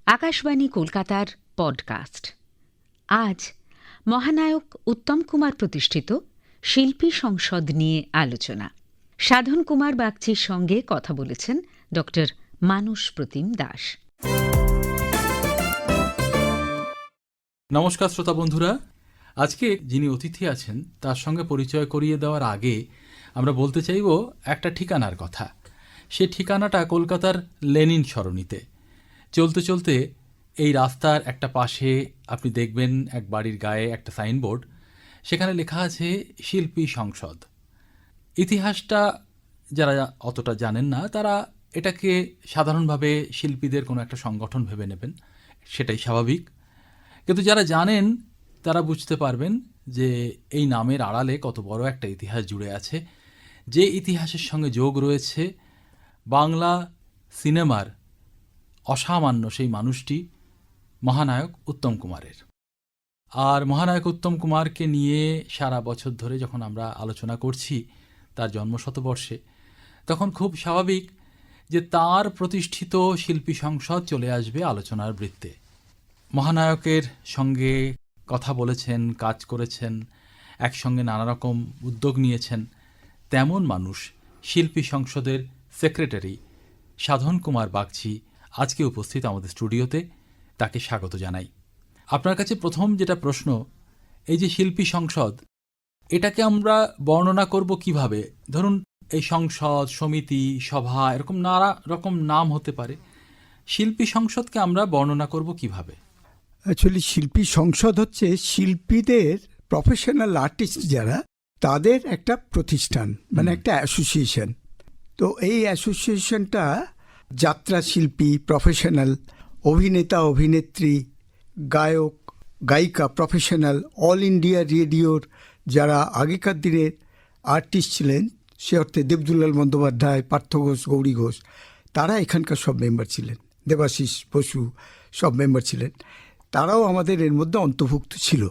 আকাশবাণী কলকাতার পডকাস্ট। আজ মহানায়ক উত্তম কুমার প্রতিষ্ঠিত শিল্পী সংসদ নিয়ে আলোচনা। সাধন কুমার বাগচির সঙ্গে কথা বলেছেন ডক্টর মানস প্রতিম দাস। নমস্কার শ্রোতা বন্ধুরা, আজকে যিনি অতিথি আছেন তার সঙ্গে পরিচয় করিয়ে দেওয়ার আগে আমরা বলতে চাইব একটা ঠিকানার কথা। সে ঠিকানাটা কলকাতার লেনিন সরণিতে। চলতে চলতে এই রাস্তার একটা পাশে আপনি দেখবেন এক বাড়ির গায়ে একটা সাইনবোর্ড, সেখানে লেখা আছে শিল্পী সংসদ। ইতিহাসটা যারা অতটা জানেন না তারা এটাকে সাধারণভাবে শিল্পীদের কোনো একটা সংগঠন ভেবে নেবেন, সেটাই স্বাভাবিক। কিন্তু যারা জানেন তারা বুঝতে পারবেন যে এই নামের আড়ালে কত বড় একটা ইতিহাস জুড়ে আছে, যে ইতিহাসের সঙ্গে যোগ রয়েছে বাংলা সিনেমার অসামান্য সেই মানুষটি মহানায়ক উত্তম কুমারের। আর মহানায়ক উত্তম কুমারকে নিয়ে সারা বছর ধরে যখন আমরা আলোচনা করছি তার জন্মশতবর্ষে, তখন খুব স্বাভাবিক যে তার প্রতিষ্ঠিত শিল্পী সংসদ চলে আসবে আলোচনার বৃত্তে। মহানায়কের সঙ্গে কথা বলেছেন, কাজ করেছেন, একসঙ্গে নানা রকম উদ্যোগ নিয়েছেন, তেমন মানুষ শিল্পী সংসদের সেক্রেটারি সাধন কুমার বাগচি আজকে উপস্থিত আমাদের স্টুডিওতে। তাকে স্বাগত জানাই। আপনার কাছে প্রথম যেটা প্রশ্ন, এই যে শিল্পী সংসদ, এটাকে আমরা বর্ণনা করব কিভাবে? ধরুন এই সংসদ, সমিতি, সভা, এরকম নানা রকম নাম হতে পারে। শিল্পী সংসদকে আমরা বর্ণনা করব কিভাবে? অ্যাকচুয়ালি শিল্পী সংসদ হচ্ছে শিল্পীদের, প্রফেশনাল আর্টিস্ট যারা, তাদের একটা প্রতিষ্ঠান, মানে একটা অ্যাসোসিয়েশন। তো এই অ্যাসোসিয়েশনটা যাত্রা শিল্পী, প্রফেশনাল অভিনেতা, অভিনেত্রী, গায়ক, গায়িকা, প্রফেশনাল, অল ইন্ডিয়া রেডিওর যারা আগেকার দিনের আর্টিস্ট ছিলেন, সে অর্থে দেবদুলাল বন্দ্যোপাধ্যায়, পার্থ ঘোষ, গৌরী ঘোষ, তারা এখানকার সব মেম্বার ছিলেন। দেবাশিস বসু সব মেম্বার ছিলেন, তারাও আমাদের এর মধ্যে অন্তর্ভুক্ত ছিল।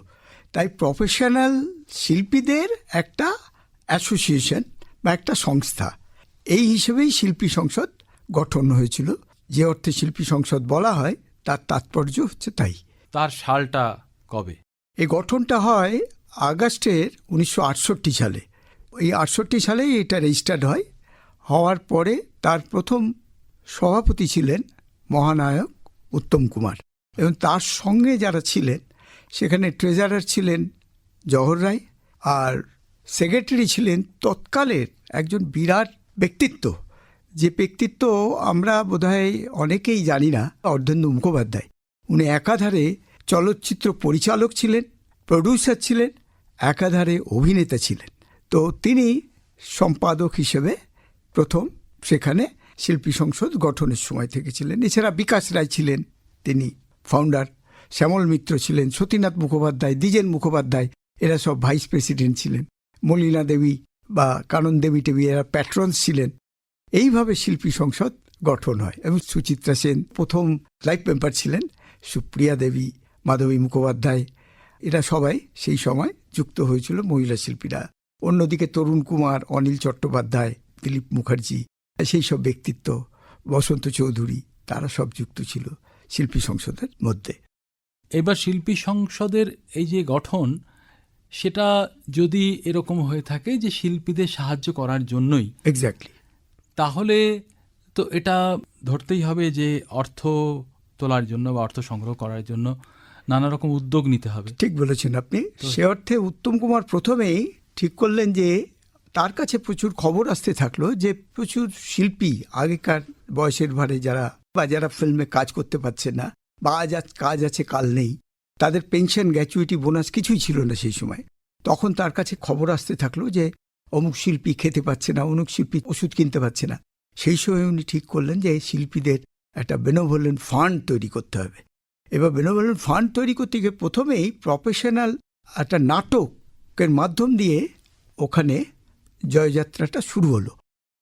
তাই প্রফেশনাল শিল্পীদের একটা অ্যাসোসিয়েশন বা একটা সংস্থা, এই হিসেবেই শিল্পী সংসদ গঠন হয়েছিল। যে অর্থে শিল্পী সংসদ বলা হয় তার তাৎপর্য হচ্ছে তাই। তার সালটা কবে? এই গঠনটা হয় আগস্টের 1968 সালে। এই 68 সালেই এটা রেজিস্টার্ড হয়। হওয়ার পরে তার প্রথম সভাপতি ছিলেন মহানায়ক উত্তম কুমার, এবং তার সঙ্গে যারা ছিলেন সেখানে ট্রেজারার ছিলেন জওহর রায়, আর সেক্রেটারি ছিলেন তৎকালের একজন বিরাট ব্যক্তিত্ব, যে ব্যক্তিত্ব আমরা বোধহয় অনেকেই জানি না, অর্ধেন্দু মুখোপাধ্যায়। উনি একাধারে চলচ্চিত্র পরিচালক ছিলেন, প্রডিউসার ছিলেন, একাধারে অভিনেতা ছিলেন। তো তিনি সম্পাদক হিসেবে প্রথম সেখানে শিল্পী সংসদ গঠনের সময় থেকে ছিলেন। এছাড়া বিকাশ রায় ছিলেন, তিনি ফাউন্ডার। শ্যামল মিত্র ছিলেন, সতীনাথ মুখোপাধ্যায়, দ্বিজেন মুখোপাধ্যায়, এরা সব ভাইস প্রেসিডেন্ট ছিলেন। মলিনা দেবী বা কানন দেবী টেবি এরা প্যাট্রনস ছিলেন। এইভাবে শিল্পী সংসদ গঠন হয়। এবং সুচিত্রা সেন প্রথম লাইফ মেম্বার ছিলেন, সুপ্রিয়া দেবী, মাধবী মুখোপাধ্যায়, এরা সবাই সেই সময় যুক্ত হয়েছিল, মহিলা শিল্পীরা। অন্যদিকে তরুণ কুমার, অনিল চট্টোপাধ্যায়, দিলীপ মুখার্জি, সেই সব ব্যক্তিত্ব, বসন্ত চৌধুরী, তারা সব যুক্ত ছিল শিল্পী সংসদের মধ্যে। এবার শিল্পী সংসদের এই যে গঠন, সেটা যদি এরকম হয়ে থাকে যে শিল্পীদের সাহায্য করার জন্যই, এক্স্যাক্টলি, তাহলে তো এটা ধরতেই হবে যে অর্থ তোলার জন্য বা অর্থ সংগ্রহ করার জন্য নানা রকম উদ্যোগ নিতে হবে। ঠিক বলেছেন আপনি। সে অর্থে উত্তম কুমার প্রথমেই ঠিক করলেন যে তার কাছে প্রচুর খবর আসতে থাকলো যে প্রচুর শিল্পী আগেকার বয়সের ভারে যারা, বা যারা ফিল্মে কাজ করতে পারছে না, বা আজ কাজ আছে কাল নেই, তাদের পেনশন, গ্র্যাচুইটি, বোনাস কিছুই ছিল না সেই সময়। তখন তার কাছে খবর আসতে থাকলো যে অমুক শিল্পী খেতে পাচ্ছে না, অমুক শিল্পী ওষুধ কিনতে পারছে না। সেই সময় উনি ঠিক করলেন যে শিল্পীদের একটা বেনেভোলেন্ট ফান্ড তৈরি করতে হবে। এবার বেনেভোলেন্ট ফান্ড তৈরি করতে গিয়ে প্রথমেই প্রফেশনাল একটা নাটকের মাধ্যম দিয়ে ওখানে জয়যাত্রাটা শুরু হলো।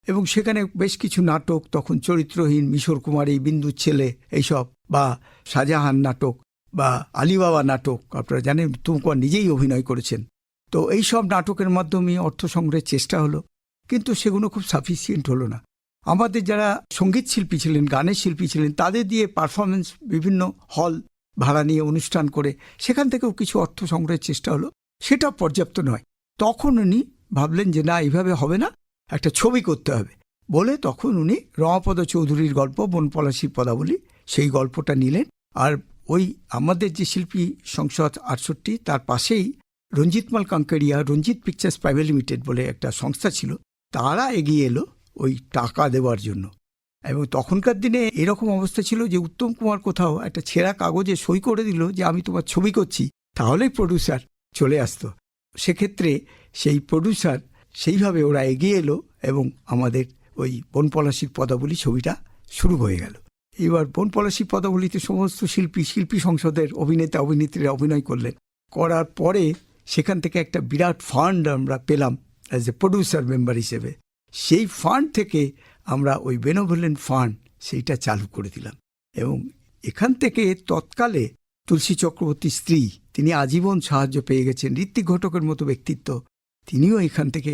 এবং সেখানে বেশ কিছু নাটক, তখন চরিত্রহীন, মিশর কুমারী, বিন্দুর ছেলে, এইসব, বা শাহজাহান নাটক, বা আলিবাবা নাটক, আপনারা জানেন উত্তম কুমার নিজেই অভিনয় করেছেন। তো এইসব নাটকের মাধ্যমে অর্থ সংগ্রহের চেষ্টা হলো, কিন্তু সেগুলো খুব সাফিসিয়েন্ট হলো না। আমাদের যারা সঙ্গীত শিল্পী ছিলেন, গানের শিল্পী ছিলেন, তাদের দিয়ে পারফরমেন্স বিভিন্ন হল ভাড়া নিয়ে অনুষ্ঠান করে সেখান থেকেও কিছু অর্থ সংগ্রহের চেষ্টা হলো। সেটা পর্যাপ্ত নয়। তখন উনি ভাবলেন যে না, এইভাবে হবে না, একটা ছবি করতে হবে বলে তখন উনি রমাপদ চৌধুরীর গল্প বনপলাশির পদাবলী, সেই গল্পটা নিলেন। আর ওই আমাদের যে শিল্পী সংসদ 68, তার পাশেই রঞ্জিতমাল কাঙ্কেরিয়া রঞ্জিত পিকচার্স প্রাইভেট লিমিটেড বলে একটা সংস্থা ছিল, তারা এগিয়ে এলো ওই টাকা দেওয়ার জন্য। এবং তখনকার দিনে এরকম অবস্থা ছিল যে উত্তম কুমার কোথাও একটা ছেঁড়া কাগজে সই করে দিল যে আমি তোমার ছবি করছি, তাহলেই প্রডিউসার চলে আসতো। সেক্ষেত্রে সেই প্রডিউসার সেইভাবে ওরা এগিয়ে এলো এবং আমাদের ওই বনপলাশির পদাবলী ছবিটা শুরু হয়ে গেল। এবার বনপলাশির পদাবলীতে সমস্ত শিল্পী সংসদের অভিনেতা অভিনেত্রীরা অভিনয় করলেন। করার পরে সেখান থেকে একটা বিরাট ফান্ড আমরা পেলাম অ্যাজ এ প্রডিউসার মেম্বার হিসেবে। সেই ফান্ড থেকে আমরা ওই বেনোভোলেন্ট ফান্ড সেইটা চালু করে দিলাম। এবং এখান থেকে তৎকালে তুলসী চক্রবর্তীর স্ত্রী, তিনি আজীবন সাহায্য পেয়ে গেছেন। ঋত্বিক ঘটকের মতো ব্যক্তিত্ব, তিনিও এখান থেকে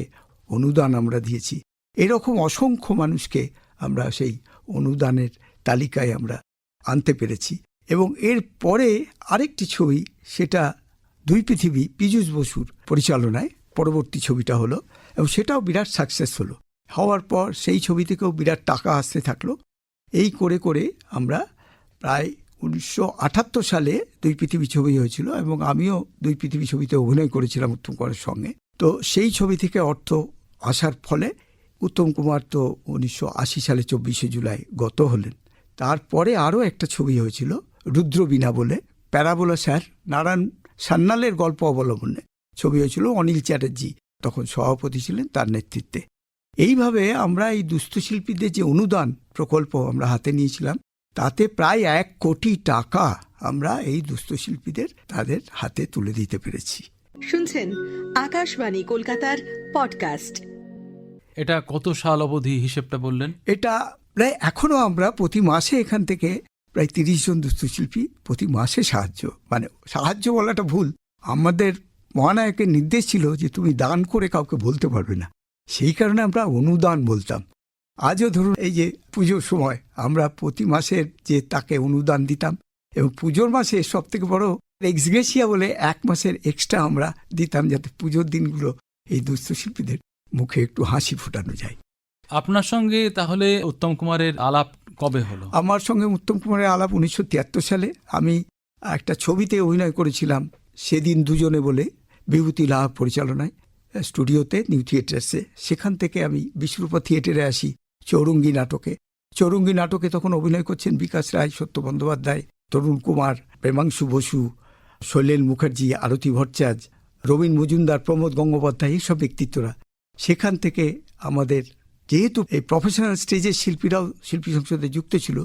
অনুদান আমরা দিয়েছি। এরকম অসংখ্য মানুষকে আমরা সেই অনুদানের তালিকায় আমরা আনতে পেরেছি। এবং এর পরে আরেকটি ছবি, সেটা দুই পৃথিবী, পীযূষ বসুর পরিচালনায় পরবর্তী ছবিটা হলো এবং সেটাও বিরাট সাকসেস হলো। হওয়ার পর সেই ছবি থেকেও বিরাট টাকা আসতে থাকলো। এই করে করে আমরা প্রায় 1978 সালে দুই পৃথিবী ছবি হয়েছিল এবং আমিও দুই পৃথিবী ছবিতে অভিনয় করেছিলাম উত্তম কুমারের সঙ্গে। তো সেই ছবি থেকে অর্থ আসার ফলে উত্তম কুমার তো 1980 সালে 24শে জুলাই গত হলেন। তারপরে আরও একটা ছবি হয়েছিল রুদ্রবীণা বলে, প্যারাবোলা স্যার নারায়ণ সান্যালের গল্প অবলম্বনে ছবি হয়েছিল। অনিল চ্যাটার্জি তখন সভাপতি ছিলেন, তার নেতৃত্বে। এইভাবে আমরা এই দুস্থ শিল্পীদের যে অনুদান প্রকল্প আমরা হাতে নিয়েছিলাম, তাতে প্রায় 1 কোটি টাকা আমরা এই দুস্থ শিল্পীদের তাদের হাতে তুলে দিতে পেরেছি। শুনছেন আকাশবাণী কলকাতার পডকাস্ট। এটা কত সাল অবধি হিসেবটা বললেন? এটা প্রায় এখনো আমরা প্রতি মাসে এখান থেকে প্রায় 30 জন দুস্থ শিল্পী প্রতি মাসে সাহায্য বলাটা ভুল, আমাদের মহানায়কের নির্দেশ ছিল যে তুমি দান করে কাউকে বলতে পারবে না, সেই কারণে আমরা অনুদান বলতাম। আজও ধরুন এই যে পুজোর সময় আমরা প্রতি মাসের যে তাকে অনুদান দিতাম, এবং পুজোর মাসে সব থেকে বড় এক্সগ্রেসিয়া বলে 1 মাসের এক্সট্রা আমরা দিতাম, যাতে পুজোর দিনগুলো এই দুস্থ শিল্পীদের মুখে একটু হাসি ফোটানো যায়। আপনার সঙ্গে তাহলে উত্তম কুমারের আলাপ কবে হলো? আমার সঙ্গে উত্তম কুমারের আলাপ 1973 সালে। আমি একটা ছবিতে অভিনয় করেছিলাম, সেদিন দুজনে বলে, বিভূতি লাহা পরিচালনায়, স্টুডিওতে, নিউ থিয়েটার্সে। সেখান থেকে আমি বিশ্বরূপা থিয়েটারে আসি চৌরঙ্গী নাটকে। চৌরঙ্গী নাটকে তখন অভিনয় করছেন বিকাশ রায়, সত্য বন্দ্যোপাধ্যায়, তরুণ কুমার, প্রেমাংশু বসু, শৈলেন মুখার্জি, আরতি ভট্টাচার্য, রবীন মজুমদার, প্রমোদ গঙ্গোপাধ্যায়, এইসব ব্যক্তিত্বরা। সেখান থেকে আমাদের যেহেতু এই প্রফেশনাল স্টেজের শিল্পীরাও শিল্পী সংসদে যুক্ত ছিল,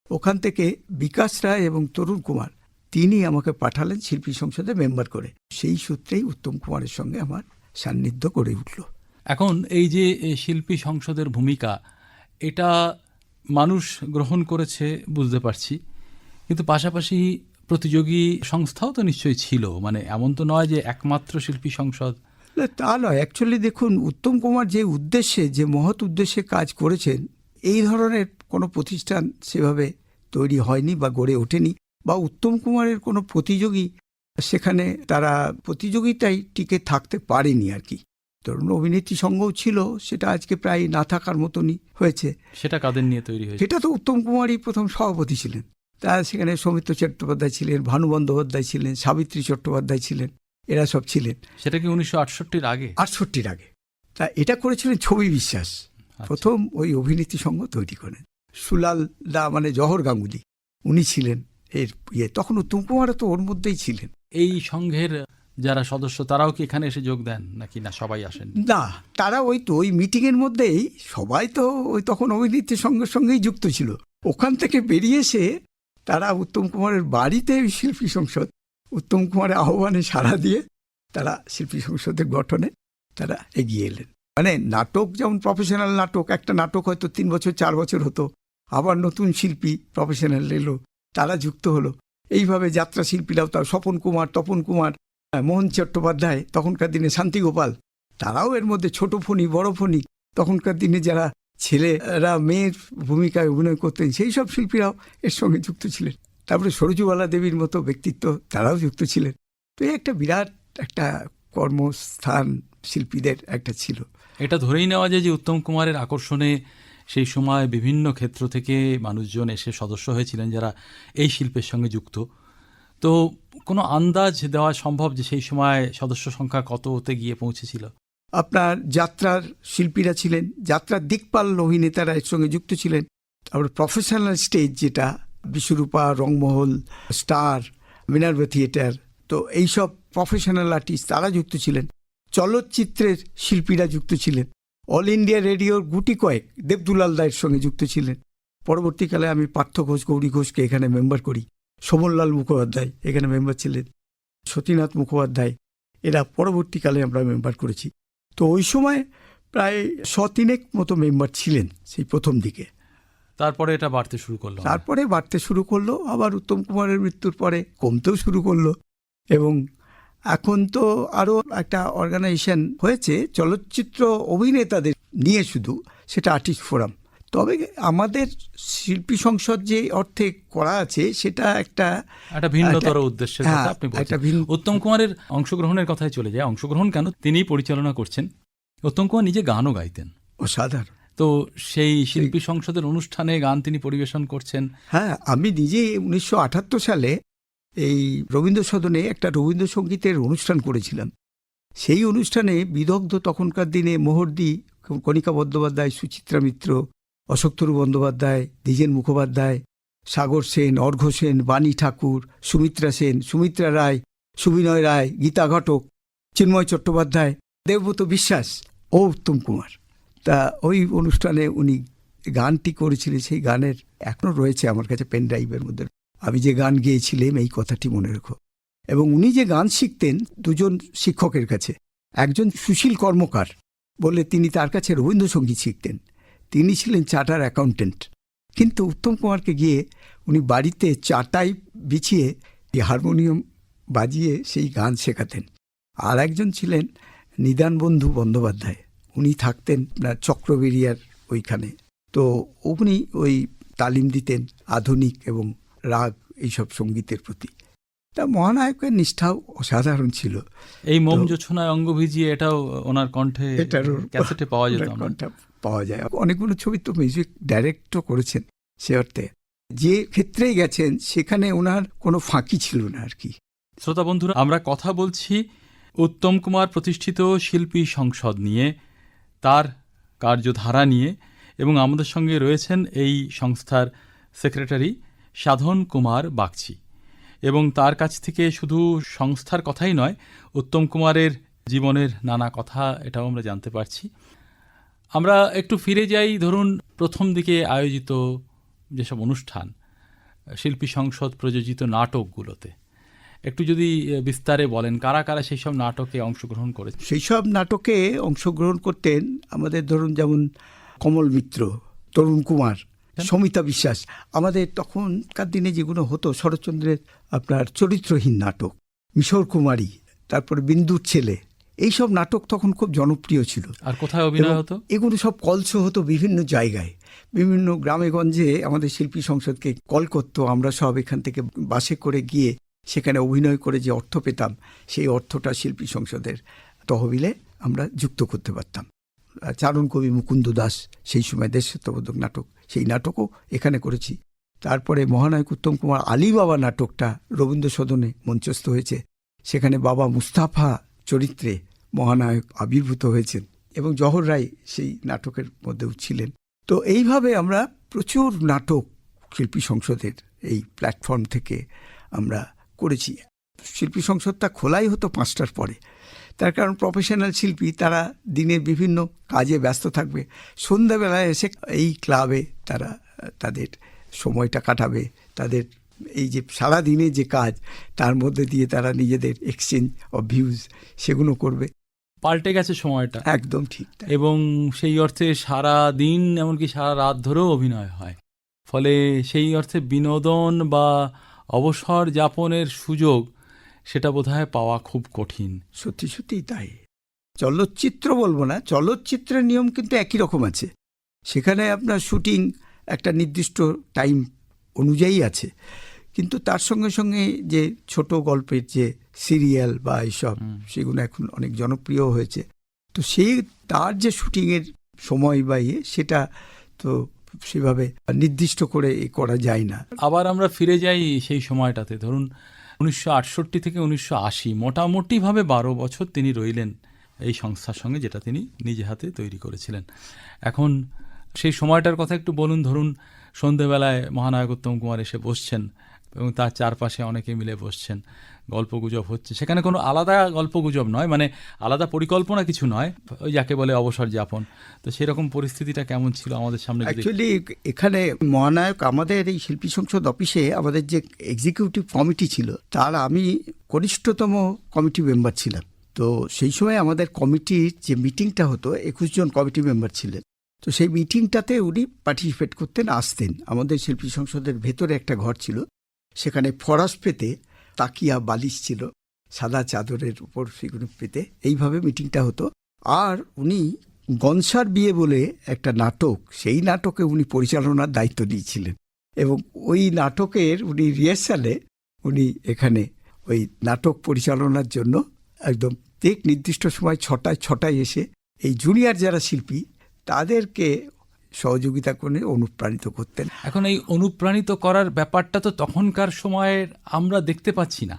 ওখান থেকে বিকাশ রায় এবং তরুণ কুমার তিনি আমাকে পাঠালেন শিল্পী সংসদে মেম্বার করে। সেই সূত্রেই উত্তম কুমারের সঙ্গে আমার সান্নিধ্য গড়ে উঠল। এখন এই যে শিল্পী সংসদের ভূমিকা, এটা মানুষ গ্রহণ করেছে বুঝতে পারছি, কিন্তু পাশাপাশি প্রতিযোগী সংস্থাও তো নিশ্চয়ই ছিল, মানে এমন তো নয় যে একমাত্র শিল্পী সংসদ। তা নয়। অ্যাকচুয়ালি দেখুন, উত্তম কুমার যে উদ্দেশ্যে, যে মহৎ উদ্দেশ্যে কাজ করেছেন, এই ধরনের কোনো প্রতিষ্ঠান সেভাবে তৈরি হয়নি বা গড়ে ওঠেনি, বা উত্তম কুমারের কোনো প্রতিযোগী সেখানে তারা প্রতিযোগিতায় টিকে থাকতে পারেনি আর কি। ধরুন অভিনেত্রী সংঘও ছিল, সেটা আজকে প্রায় না থাকার মতনই হয়েছে। সেটা কাদের নিয়ে তৈরি হয়েছে? সেটা তো উত্তম কুমারই প্রথম সভাপতি ছিলেন। তা সেখানে সৌমিত্র চট্টোপাধ্যায় ছিলেন, ভানু বন্দ্যোপাধ্যায় ছিলেন, সাবিত্রী চট্টোপাধ্যায় ছিলেন, এরা সব ছিলেন। সেটা কি 1968-র আগে? 68-র আগে। তা এটা করেছিলেন ছবি বিশ্বাস, প্রথম ওই অভিনেত্রী সংঘ তৈরি করেন। সুলাল দা মানে জহর গাঙ্গুলি, উনি ছিলেন এর তখন উত্তম কুমারও তো ওর মধ্যেই ছিলেন। এই সংঘের যারা সদস্য তারাও কি এখানে এসে যোগ দেন নাকি না সবাই আসেন? না, তারা ওই মিটিংয়ের মধ্যেই সবাই তো ওই তখন অভিনেত্রী সংঘের সঙ্গেই যুক্ত ছিল। ওখান থেকে বেরিয়ে এসে তারা উত্তম কুমারের বাড়িতে শিল্পী সংসদ, উত্তম কুমারের আহ্বানে সাড়া দিয়ে তারা শিল্পী সংসদের গঠনে তারা এগিয়ে এলেন। মানে নাটক যেমন প্রফেশনাল নাটক, একটা নাটক হয়তো 3 বছর 4 বছর হতো, আবার নতুন শিল্পী প্রফেশনাল এলো, তারা যুক্ত হলো। এইভাবে যাত্রা শিল্পীরাও, তার স্বপন কুমার, তপন কুমার, মোহন চট্টোপাধ্যায়, তখনকার দিনে শান্তিগোপাল, তারাও এর মধ্যে, ছোট ফণি, বড় ফণি, তখনকার দিনে যারা ছেলেরা মেয়ের ভূমিকায় অভিনয় করতেন, সেই সব শিল্পীরাও এর সঙ্গে যুক্ত ছিলেন। তারপরে সরজুবালা দেবীর মতো ব্যক্তিত্ব, তারাও যুক্ত ছিলেন। তো এই একটা বিরাট একটা কর্মস্থান শিল্পীদের একটা ছিল। এটা ধরেই নেওয়া যায় যে উত্তম কুমারের আকর্ষণে সেই সময় বিভিন্ন ক্ষেত্র থেকে মানুষজন এসে সদস্য হয়েছিলেন যারা এই শিল্পের সঙ্গে যুক্ত। তো কোনো আন্দাজ দেওয়া সম্ভব যে সেই সময় সদস্য সংখ্যা কততে গিয়ে পৌঁছেছিল? আপনার যাত্রার শিল্পীরা ছিলেন, যাত্রার দিকপাল অভিনেতারা এর সঙ্গে যুক্ত ছিলেন। তারপরে প্রফেশনাল স্টেজ, যেটা বিশ্বরূপা, রংমহল, স্টার, মিনার্ভা থিয়েটার, তো এইসব প্রফেশনাল আর্টিস্ট তারা যুক্ত ছিলেন। চলচ্চিত্রের শিল্পীরা যুক্ত ছিলেন। অল ইন্ডিয়া রেডিওর গুটি কয়েক দেবদুলাল দায়ের সঙ্গে যুক্ত ছিলেন। পরবর্তীকালে আমি পার্থ ঘোষ, গৌরী ঘোষকে এখানে মেম্বার করি। শোভনলাল মুখোপাধ্যায় এখানে মেম্বার ছিলেন, সতীনাথ মুখোপাধ্যায়, এরা পরবর্তীকালে আমরা মেম্বার করেছি। তো ওই সময় প্রায় 100-3 মতো মেম্বার ছিলেন সেই প্রথম দিকে। তারপরে এটা বাড়তে শুরু করলো। তারপরে বাড়তে শুরু করলো, আবার উত্তম কুমারের মৃত্যুর পরে কমতেও শুরু করলো। এবং এখন তো আরও একটা অর্গানাইজেশন হয়েছে চলচ্চিত্র অভিনেতাদের নিয়ে, শুধু সেটা আর্টিস্ট ফোরাম। তবে আমাদের শিল্পী সংসদ যে অর্থে করা আছে সেটা একটা ভিন্নতর উদ্দেশ্যের কথা হ্যাঁ, আপনি একটা বলছেন। উত্তম কুমারের অংশগ্রহণের কথায় চলে যায়। অংশগ্রহণ কেন, তিনিই পরিচালনা করছেন। উত্তম কুমার নিজে গানও গাইতেন, অসাধারণ। তো সেই শিল্পী সংসদের অনুষ্ঠানে গান তিনি পরিবেশন করছেন। হ্যাঁ, আমি নিজে 1978 সালে এই রবীন্দ্র সদনে একটা রবীন্দ্রসঙ্গীতের অনুষ্ঠান করেছিলাম। সেই অনুষ্ঠানে বিদগ্ধ তখনকার দিনে মোহর্দি, কণিকা বন্দ্যোপাধ্যায়, সুচিত্রা মিত্র, অশোকতরু বন্দ্যোপাধ্যায়, দ্বিজেন মুখোপাধ্যায়, সাগর সেন, অর্ঘ্য সেন, বাণী ঠাকুর, সুমিত্রা সেন, সুমিত্রা রায়, সুবিনয় রায়, গীতা ঘটক, চিন্ময় চট্টোপাধ্যায়, দেবব্রত বিশ্বাস ও উত্তম কুমার। তা ওই অনুষ্ঠানে উনি গানটি করেছিলেন। সেই গানের এখনও রয়েছে আমার কাছে পেন ড্রাইভের মধ্যে। আমি যে গান গেয়েছিলাম এই কথাটি মনে রেখো। এবং উনি যে গান শিখতেন দুজন শিক্ষকের কাছে, একজন সুশীল কর্মকার বলে তিনি তার কাছে রবীন্দ্রসঙ্গীত শিখতেন, তিনি ছিলেন চার্টার অ্যাকাউন্টেন্ট। কিন্তু উত্তম কুমারকে গিয়ে উনি বাড়িতে চাটাই বিছিয়ে হারমোনিয়াম বাজিয়ে সেই গান শেখাতেন। আর একজন ছিলেন নিদান বন্ধু বন্দ্যোপাধ্যায়, উনি থাকতেন চক্রবেরিয়ার ওইখানে। তো উনি ওই তালিম দিতেন আধুনিক এবং রাগ এইসব সঙ্গীতের প্রতি। তা মহানায়কের নিষ্ঠাও অসাধারণ ছিল। এই মোম জোছনায় অঙ্গ ভিজিয়ে এটাও ওনার কণ্ঠে, ক্যাসেটে পাওয়া যেত, পাওয়া যায়। অনেকগুলো ছবি তো মিউজিক ডাইরেক্টও করেছেন। সে অর্থে যে ক্ষেত্রেই গেছেন সেখানে ওনার কোনো ফাঁকি ছিল না আর কি। শ্রোতা বন্ধুরা, আমরা কথা বলছি উত্তম কুমার প্রতিষ্ঠিত শিল্পী সংসদ নিয়ে, তার কার্যধারা নিয়ে, এবং আমাদের সঙ্গে রয়েছেন এই সংস্থার সেক্রেটারি সাধন কুমার বাগচি। এবং তার কাছ থেকে শুধু সংস্থার কথাই নয়, উত্তম কুমারের জীবনের নানা কথা এটাও আমরা জানতে পারছি। আমরা একটু ফিরে যাই, ধরুন প্রথম দিকে আয়োজিত যেসব অনুষ্ঠান, শিল্পী সংসদ প্রযোজিত নাটকগুলোতে একটু যদি বিস্তারে বলেন, কারা কারা সেই সব নাটকে অংশগ্রহণ করেছে? সেই সব নাটকে অংশগ্রহণ করতেন আমাদের, ধরুন যেমন কমল মিত্র, তরুণ কুমার, সমিতা বিশ্বাস। আমাদের তখনকার দিনে যেগুলো হতো শরৎচন্দ্রের আপনার চরিত্রহীন নাটক, মিশর কুমারী, তারপরে বিন্দুর ছেলে, এইসব নাটক তখন খুব জনপ্রিয় ছিল। আর কোথায় অভিনয় হতো? এগুলো সব কলস হতো বিভিন্ন জায়গায়, বিভিন্ন গ্রামে গঞ্জে আমাদের শিল্পী সংসদকে কল করতো। আমরা সব এখান থেকে বাসে করে গিয়ে সেখানে অভিনয় করে যে অর্থ পেতাম, সেই অর্থটা শিল্পী সংসদের তহবিলে আমরা যুক্ত করতে পারতাম। চারণ কবি মুকুন্দ দাস সেই সময় দেশত্ববোধক নাটক, সেই নাটকও এখানে করেছি। তারপরে মহানায়ক উত্তম কুমার আলীবাবা নাটকটা রবীন্দ্র সদনে মঞ্চস্থ হয়েছে, সেখানে বাবা মুস্তাফা চরিত্রে মহানায়ক আবির্ভূত হয়েছেন এবং জহর রায় সেই নাটকের মধ্যেও ছিলেন। তো এইভাবে আমরা প্রচুর নাটক শিল্পী সংসদের এই প্ল্যাটফর্ম থেকে আমরা করেছি। শিল্পী সংসদটা খোলাই হতো 5টার পরে, তার কারণ প্রফেশনাল শিল্পী তারা দিনের বিভিন্ন কাজে ব্যস্ত থাকবে, সন্ধ্যাবেলায় এসে এই ক্লাবে তারা তাদের সময়টা কাটাবে। তাদের এই যে সারাদিনে যে কাজ, তার মধ্যে দিয়ে তারা নিজেদের এক্সচেঞ্জ অফ ভিউজ সেগুলো করবে। পাল্টে গেছে সময়টা, একদম ঠিক। এবং সেই অর্থে সারা দিন এমনকি সারা রাত ধরেও অভিনয় হয়, ফলে সেই অর্থে বিনোদন বা অবসর যাপনের সুযোগ সেটা বোধহয় পাওয়া খুব কঠিন। সত্যি সত্যিই তাই। চলচ্চিত্র বলবো না, চলচ্চিত্রের নিয়ম কিন্তু একই রকম আছে। সেখানে আপনার শুটিং একটা নির্দিষ্ট টাইম অনুযায়ী আছে, কিন্তু তার সঙ্গে সঙ্গে যে ছোট গল্পের যে সিরিয়াল বা এইসব, সেগুলো এখন অনেক জনপ্রিয় হয়েছে। তো সেই তার যে শুটিংয়ের সময় বা সেটা তো সেভাবে নির্দিষ্ট করে করা যায় না। আবার আমরা ফিরে যাই সেই সময়টাতে, ধরুন 1968 থেকে 1980, মোটামুটিভাবে 12 বছর তিনি রইলেন এই সংস্থার সঙ্গে, যেটা তিনি নিজে হাতে তৈরি করেছিলেন। এখন সেই সময়টার কথা একটু বলুন। ধরুন সন্ধেবেলায় মহানায়ক উত্তম কুমার এসে বসছেন এবং তার চারপাশে অনেকে মিলে বসছেন, গল্পগুজব হচ্ছে। সেখানে কোনো আলাদা গল্পগুজব নয়, মানে আলাদা পরিকল্পনা কিছু নয়, ওই যাকে বলে অবসর যাপন। তো সেরকম পরিস্থিতিটা কেমন ছিল আমাদের সামনে? অ্যাকচুয়ালি এখানে মহানায়ক আমাদের এই শিল্পী সংসদ অফিসে আমাদের যে এক্সিকিউটিভ কমিটি ছিল, তার আমি কনিষ্ঠতম কমিটি মেম্বার ছিলাম। তো সেই সময় আমাদের কমিটির যে মিটিংটা হতো, 21 জন কমিটি মেম্বার ছিলেন। তো সেই মিটিংটাতে উনি পার্টিসিপেট করতেন, আসতেন। আমাদের শিল্পী সংসদের ভেতরে একটা ঘর ছিল, সেখানে ফরাস পেতে তাকিয়া বালিশ ছিল, সাদা চাদরের উপর সেগুলো পেতে এইভাবে মিটিংটা হতো। আর উনি গনসার বিয়ে বলে একটা নাটক, সেই নাটকে উনি পরিচালনার দায়িত্ব নিয়েছিলেন এবং ওই নাটকের উনি রিহার্সালে উনি এখানে ওই নাটক পরিচালনার জন্য একদম ঠিক নির্দিষ্ট সময় ছটায় এসে এই জুনিয়র যারা শিল্পী তাদেরকে সহযোগিতা করে অনুপ্রাণিত করতেন। এখন এই অনুপ্রাণিত করার ব্যাপারটা তো তখনকার সময়ের আমরা দেখতে পাচ্ছি না।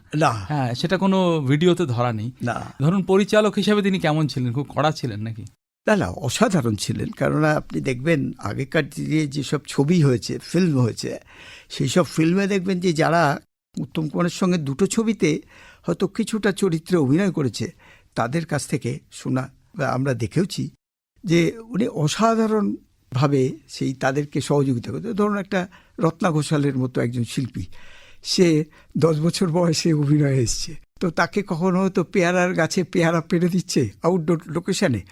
হ্যাঁ, সেটা কোনো ভিডিওতে ধরা নেই। না, ধরুন পরিচালক হিসেবে তিনি কেমন ছিলেন? খুব কড়া ছিলেন নাকি? না, অসাধারণ ছিলেন। কেননা আপনি দেখবেন আগেকার দিনে যেসব ছবি হয়েছে, ফিল্ম হয়েছে, সেই সব ফিল্মে দেখবেন যে যারা উত্তম কুমারের সঙ্গে দুটো ছবিতে হয়তো কিছুটা চরিত্রে অভিনয় করেছে, তাদের কাছ থেকে শোনা আমরা দেখেওছি যে উনি অসাধারণভাবে সেই তাদেরকে সহযোগিতা করতে। ধরুন একটা রত্না ঘোষালের মতো একজন শিল্পী, সে 10 বছর বয়সে অভিনয়ে এসছে, তো তাকে কখনো হয়তো পেয়ারার গাছে পেয়ারা পেরে দিচ্ছে আউটডোর লোকেশনে।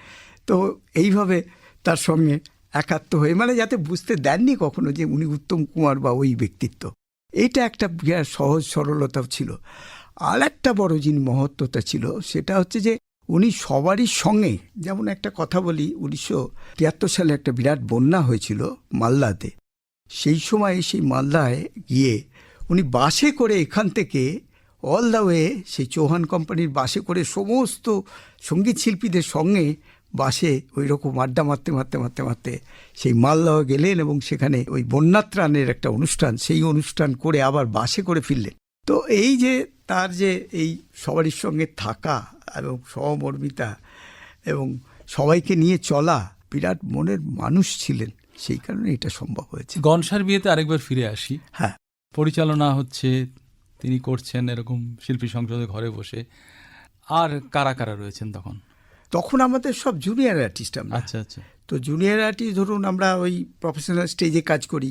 তো এইভাবে তার সঙ্গে একাত্ম হয়ে, মানে যাতে বুঝতে দেননি কখনো যে উনি উত্তম কুমার বা ওই ব্যক্তিত্ব, এইটা একটা বিরাট সহজ সরলতা ছিল। আর একটা বড় যিনি মহত্বতা ছিল, সেটা হচ্ছে যে উনি সবারই সঙ্গে, যেমন একটা কথা বলি, 1973 সালে একটা বিরাট বন্যা হয়েছিল মালদাতে। সেই সময় সেই মালদায় গিয়ে উনি বাসে করে এখান থেকে অল দ্য ওয়ে সেই চৌহান কোম্পানির বাসে করে সমস্ত সঙ্গীত শিল্পীদের সঙ্গে বাসে ওই রকম আড্ডা মারতে সেই মালদহ গেলেন এবং সেখানে ওই বন্যাত্রাণের একটা অনুষ্ঠান, সেই অনুষ্ঠান করে আবার বাসে করে ফিরলেন। তো এই যে তার যে এই সবারই সঙ্গে থাকা এবং সহমর্মিতা এবং সবাইকে নিয়ে চলা, বিরাট মনের মানুষ ছিলেন, সেই কারণে এটা সম্ভব হয়েছে। গনসার বিয়েতে আরেকবার ফিরে আসি। হ্যাঁ, পরিচালনা হচ্ছে, তিনি করছেন এরকম শিল্পী সংসদে ঘরে বসে। আর কারা কারা রয়েছেন তখন? তখন আমাদের সব জুনিয়র আর্টিস্ট আমরা। আচ্ছা। তো জুনিয়র আর্টিস্ট ধরুন আমরা ওই প্রফেশনাল স্টেজে কাজ করি,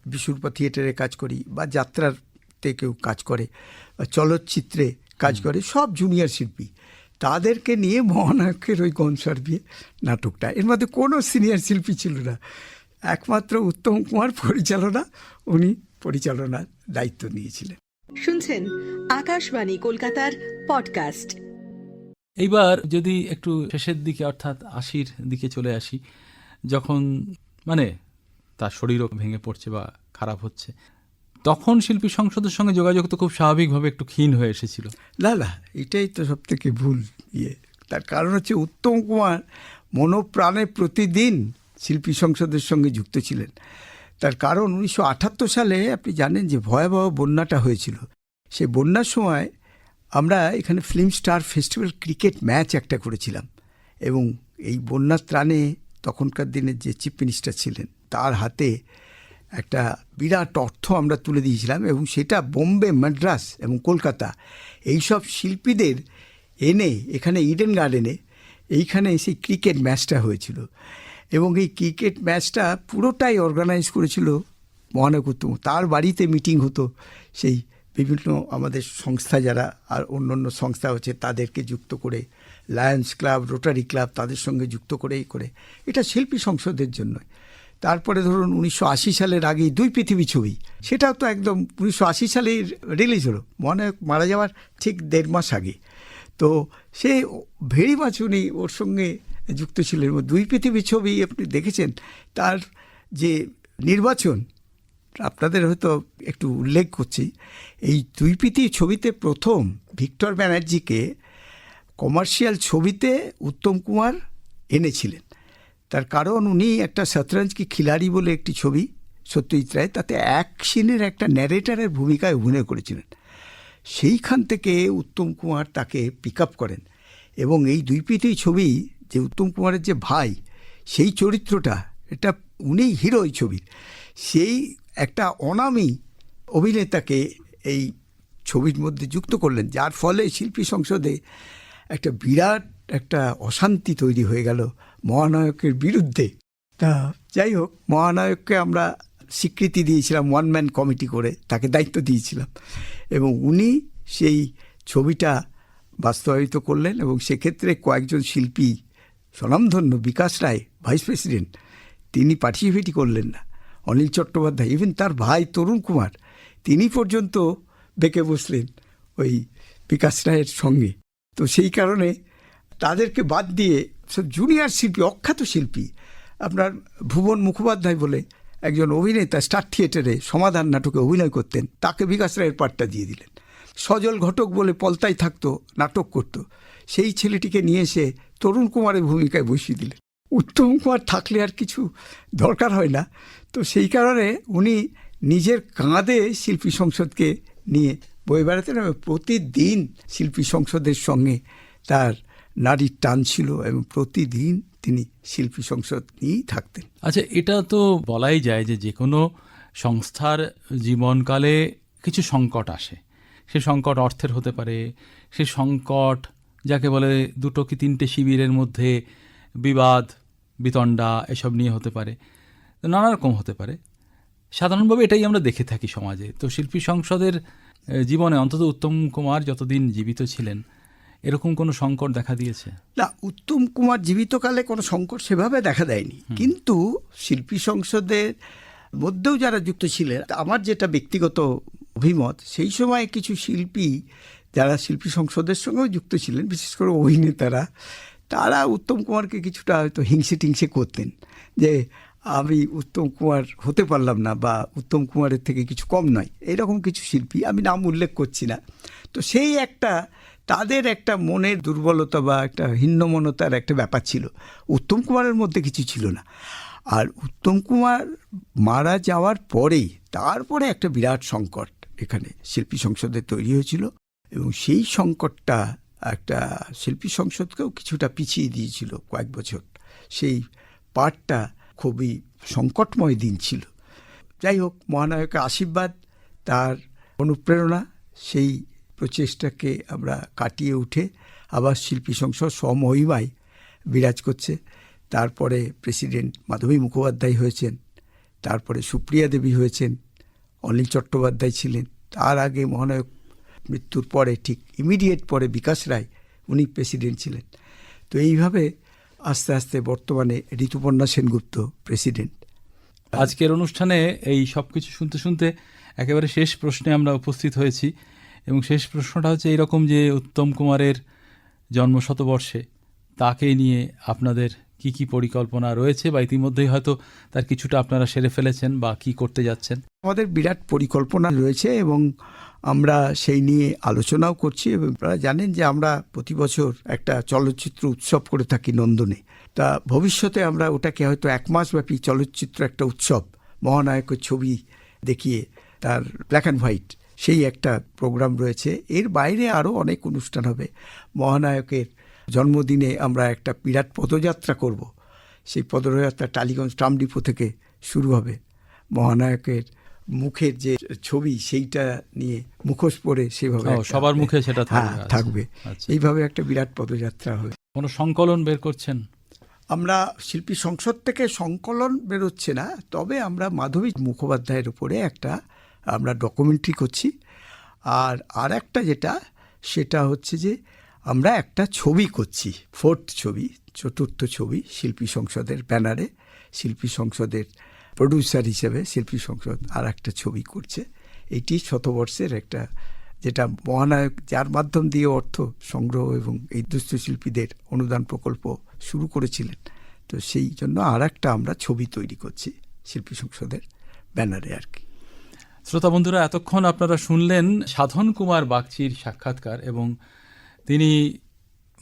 বিশুরপা থিয়েটারে কাজ করি, বা যাত্রাতে কেউ কাজ করে, বা চলচ্চিত্রে কাজ করে, সব জুনিয়র শিল্পী। তাদেরকে নিয়ে মহানায়কের ওই গনসার বিয়ে নাটকটা, এর মধ্যে কোনো সিনিয়র শিল্পী ছিল না, একমাত্র উত্তম কুমার উনি পরিচালনার দায়িত্ব নিয়েছিলেন। শুনছেন আকাশবাণী কলকাতার পডকাস্ট। এইবার যদি একটু শেষের দিকে, অর্থাৎ 80-র দিকে চলে আসি, যখন মানে তার শরীরও ভেঙে পড়ছে বা খারাপ হচ্ছে, তখন শিল্পী সংসদের সঙ্গে যোগাযোগ তো খুব স্বাভাবিকভাবে একটু ক্ষীণ হয়ে এসেছিল। না, এটাই তো সব থেকে ভুল তার কারণ হচ্ছে উত্তম কুমার মনোপ্রাণে প্রতিদিন শিল্পী সংসদের সঙ্গে যুক্ত ছিলেন। তার কারণ 1978 সালে আপনি জানেন যে ভয়াবহ বন্যাটা হয়েছিল। সেই বন্যার সময় আমরা এখানে film star festival cricket match একটা করেছিলাম এবং এই বন্যার ত্রাণে তখনকার দিনের যে চিফ মিনিস্টার ছিলেন, তার হাতে একটা বিরাট অর্থ আমরা তুলে দিয়েছিলাম এবং সেটা বোম্বে, মাদ্রাস এবং কলকাতা এইসব শিল্পীদের এনে এখানে ইডেন গার্ডেনে এইখানে সেই ক্রিকেট ম্যাচটা হয়েছিল এবং এই ক্রিকেট ম্যাচটা পুরোটাই অর্গানাইজ করেছিল মহানায়ক উত্তম। তার বাড়িতে মিটিং হতো, সেই বিভিন্ন আমাদের সংস্থা যারা আর অন্য সংস্থা হচ্ছে তাদেরকে যুক্ত করে, লায়ন্স ক্লাব, রোটারি ক্লাব, তাদের সঙ্গে যুক্ত করেই করে এটা শিল্পী সংসদের জন্য। তারপরে ধরুন 1980 সালের আগেই 2 পৃথিবী ছবি, সেটাও তো একদম 1980 সালেই রিলিজ হলো, মহানায়ক মারা যাওয়ার ঠিক 1.5 মাস আগে। তো সে ভেরি মাছ উনি ওর সঙ্গে যুক্ত ছিলেন। দুই পৃথিবী ছবি আপনি দেখেছেন, তার যে নির্বাচন আপনাদের হয়তো একটু উল্লেখ করছি। এই দুই পৃথিবী ছবিতে প্রথম ভিক্টর ব্যানার্জিকে কমার্শিয়াল ছবিতে উত্তম কুমার এনেছিলেন। তার কারণ উনি একটা শতরঞ্জ কি খিলাড়ি বলে একটি ছবি সত্যজিৎ রায়, তাতে এক সিনের একটা ন্যারেটারের ভূমিকায় অভিনয় করেছিলেন। সেইখান থেকে উত্তম কুমার তাকে পিক আপ করেন এবং এই দুই পৃথিবী ছবি যে উত্তম কুমারের যে ভাই, সেই চরিত্রটা, এটা উনিই হিরো এই ছবির, সেই একটা অনামী অভিনেতাকে এই ছবির মধ্যে যুক্ত করলেন, যার ফলে শিল্পী সংসদে একটা বিরাট একটা অশান্তি তৈরি হয়ে গেল মহানায়কের বিরুদ্ধে। তা যাই হোক, মহানায়ককে আমরা স্বীকৃতি দিয়েছিলাম, ওয়ান ম্যান কমিটি করে তাকে দায়িত্ব দিয়েছিলাম এবং উনি সেই ছবিটা বাস্তবায়িত করলেন। এবং সেক্ষেত্রে কয়েকজন শিল্পী, স্বনামধন্য বিকাশ রায় ভাইস প্রেসিডেন্ট, তিনি পার্টিসিপেটই করলেন না। অনিল চট্টোপাধ্যায়, ইভেন তার ভাই তরুণ কুমার, তিনি পর্যন্ত বেঁকে বসলেন ওই বিকাশ রায়ের সঙ্গে। তো সেই কারণে তাদেরকে বাদ দিয়ে সব জুনিয়র শিল্পী, অখ্যাত শিল্পী, আপনার ভুবন মুখোপাধ্যায় বলে একজন অভিনেতা স্টার থিয়েটারে সমাধান নাটকে অভিনয় করতেন, তাকে বিকাশ রায়ের পাঠটা দিয়ে দিলেন। সজল ঘটক বলে পলতায় থাকতো, নাটক করত, সেই ছেলেটিকে নিয়ে এসে তরুণ কুমারের ভূমিকায় বসিয়ে দিলেন। উত্তম কুমার থাকলে আর কিছু দরকার হয় না। তো সেই কারণে উনি নিজের কাঁধে শিল্পী সংসদকে নিয়ে বয়ে বেড়াতেন এবং প্রতিদিন শিল্পী সংসদের সঙ্গে তার নারীর টান ছিল এবং প্রতিদিন তিনি শিল্পী সংসদ নিয়েই থাকতেন। আচ্ছা, এটা তো বলাই যায় যে কোনো সংস্থার জীবনকালে কিছু সংকট আসে। সে সংকট অর্থের হতে পারে, সে সংকট যাকে বলে দুটো কি তিনটে শিবিরের মধ্যে বিবাদ বিতণ্ডা এসব নিয়ে হতে পারে, নানা রকম হতে পারে। সাধারণভাবে এটাই আমরা দেখে থাকি সমাজে। তো শিল্পী সংসদের জীবনে অন্তত উত্তম কুমার যতদিন জীবিত ছিলেন এরকম কোনো সংকট দেখা দিয়েছে? না, উত্তম কুমার জীবিতকালে কোনো সংকট সেভাবে দেখা দেয়নি, কিন্তু শিল্পী সংসদের মধ্যেও যারা যুক্ত ছিলেন, আমার যেটা ব্যক্তিগত অভিমত, সেই সময় কিছু শিল্পী যারা শিল্পী সংসদের সঙ্গেও যুক্ত ছিলেন, বিশেষ করে অভিনেতারা, তারা উত্তম কুমারকে কিছুটা হয়তো হিংসে টিংসে করতেন যে আমি উত্তম কুমার হতে পারলাম না বা উত্তম কুমারের থেকে কিছু কম নয়, এইরকম কিছু শিল্পী, আমি নাম উল্লেখ করছি না। তো সেই একটা তাদের একটা মনের দুর্বলতা বা একটা হীনমন্যতার একটা ব্যাপার ছিল, উত্তম কুমারের মধ্যে কিছু ছিল না। আর উত্তম কুমার মারা যাওয়ার পরেই তারপরে একটা বিরাট সংকট এখানে শিল্পী সংসদে তৈরি হয়েছিল এবং সেই সংকটটা একটা শিল্পী সংসদকেও কিছুটা পিছিয়ে দিয়েছিল কয়েক বছর। সেই পার্টটা খুবই সংকটময় দিন ছিল। যাই হোক, মহানায়কের আশীর্বাদ, তার অনুপ্রেরণা, সেই প্রচেষ্টাকে আমরা কাটিয়ে উঠে আবার শিল্পী সংসদ স্বমহিমায় বিরাজ করছে। তারপরে প্রেসিডেন্ট মাধবী মুখোপাধ্যায় হয়েছেন, তারপরে সুপ্রিয়া দেবী হয়েছেন, অনিল চট্টোপাধ্যায় ছিলেন, তার আগে মহানায়ক মৃত্যুর পরে ঠিক ইমিডিয়েট পরে বিকাশ রায়, উনি প্রেসিডেন্ট ছিলেন। তো এইভাবে আস্তে আস্তে বর্তমানে ঋতুপর্ণা সেনগুপ্ত প্রেসিডেন্ট। আজকের অনুষ্ঠানে এই সব কিছু শুনতে শুনতে একেবারে শেষ প্রশ্নে আমরা উপস্থিত হয়েছি এবং শেষ প্রশ্নটা হচ্ছে এইরকম যে উত্তম কুমারের জন্মশতবর্ষে তাকে নিয়ে আপনাদের কি কি পরিকল্পনা রয়েছে বা ইতিমধ্যেই হয়তো তার কিছুটা আপনারা সেরে ফেলেছেন বা কি করতে যাচ্ছেন? আমাদের বিরাট পরিকল্পনা রয়েছে এবং আমরা সেই নিয়ে আলোচনাও করছি। এবং আপনারা জানেন যে আমরা প্রতি বছর একটা চলচ্চিত্র উৎসব করে থাকি নন্দনে। তা ভবিষ্যতে আমরা ওটাকে হয়তো 1 মাসব্যাপী চলচ্চিত্র একটা উৎসব, মহানায়কের ছবি দেখিয়ে তার ব্ল্যাক অ্যান্ড হোয়াইট, সেই একটা প্রোগ্রাম রয়েছে। এর বাইরে আরও অনেক অনুষ্ঠান হবে। মহানায়কের জন্মদিনে আমরা একটা বিরাট পদযাত্রা করব। সেই পদযাত্রা টালিগঞ্জ ট্রাম ডিপো থেকে শুরু হবে। মহানায়কের মুখের যে ছবি সেইটা নিয়ে মুখোশ পরে সেভাবে সবার মুখে সেটা থাকবে। এইভাবে একটা বিরাট পদযাত্রা হবে। কোনো সংকলন বের করছেন? আমরা শিল্পী সংসদ থেকে সংকলন বেরোচ্ছে না, তবে আমরা মাধবী মুখোপাধ্যায়ের উপরে একটা আমরা ডকুমেন্টারি করছি। আর একটা যেটা, সেটা হচ্ছে যে আমরা একটা ছবি করছি, 4th ছবি, 4র্থ ছবি শিল্পী সংসদের ব্যানারে। শিল্পী সংসদের প্রডিউসার হিসেবে শিল্পী সংসদ আর একটা ছবি করছে। এটি শতবর্ষের একটা, যেটা মহানায়ক যার মাধ্যম দিয়ে অর্থ সংগ্রহ এবং এই দুস্থ শিল্পীদের অনুদান প্রকল্প শুরু করেছিলেন। তো সেই জন্য আর একটা আমরা ছবি তৈরি করছি শিল্পী সংসদের ব্যানারে আর কি। শ্রোতা বন্ধুরা, এতক্ষণ আপনারা শুনলেন সাধন কুমার বাগচির সাক্ষাৎকার, এবং তিনি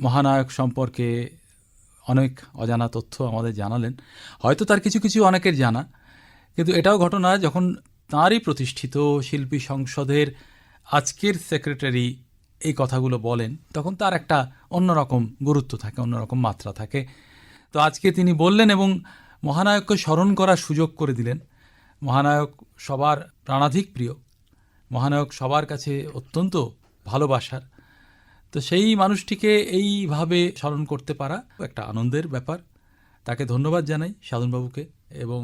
মহানায়ক সম্পর্কে অনেক অজানা তথ্য আমাদের জানালেন। হয়তো তার কিছু কিছু অনেকের জানা, কিন্তু এটাও ঘটনা যখন তাঁরই প্রতিষ্ঠিত শিল্পী সংসদের আজকের সেক্রেটারি এই কথাগুলো বলেন, তখন তার একটা অন্যরকম গুরুত্ব থাকে, অন্যরকম মাত্রা থাকে। তো আজকে তিনি বললেন এবং মহানায়ককে স্মরণ করার সুযোগ করে দিলেন। মহানায়ক সবার প্রাণাধিক প্রিয়, মহানায়ক সবার কাছে অত্যন্ত ভালোবাসার। তো সেই মানুষটিকে এইভাবে স্মরণ করতে পারা একটা আনন্দের ব্যাপার। তাকে ধন্যবাদ জানাই সাধনবাবুকে, এবং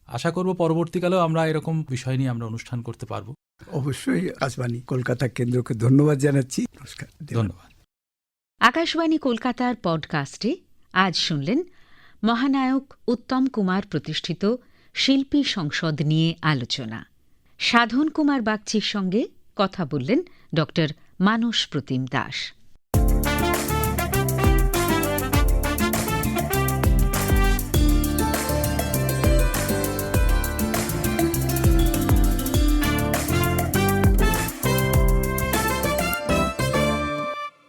আশা করব পরবর্তীকালেও আমরা এরকম বিষয় নিয়ে আমরা অনুষ্ঠান করতে পারবো। অবশ্যই আকাশবাণী কলকাতা কেন্দ্রকে ধন্যবাদ জানাচ্ছি। নমস্কার। ধন্যবাদ। আকাশবাণী কলকাতার পডকাস্টে আজ শুনলেন মহানায়ক উত্তম কুমার প্রতিষ্ঠিত শিল্পী সংসদ নিয়ে আলোচনা। সাধন কুমার বাগচির সঙ্গে কথা বললেন ডক্টর মানস প্রতিম দাস।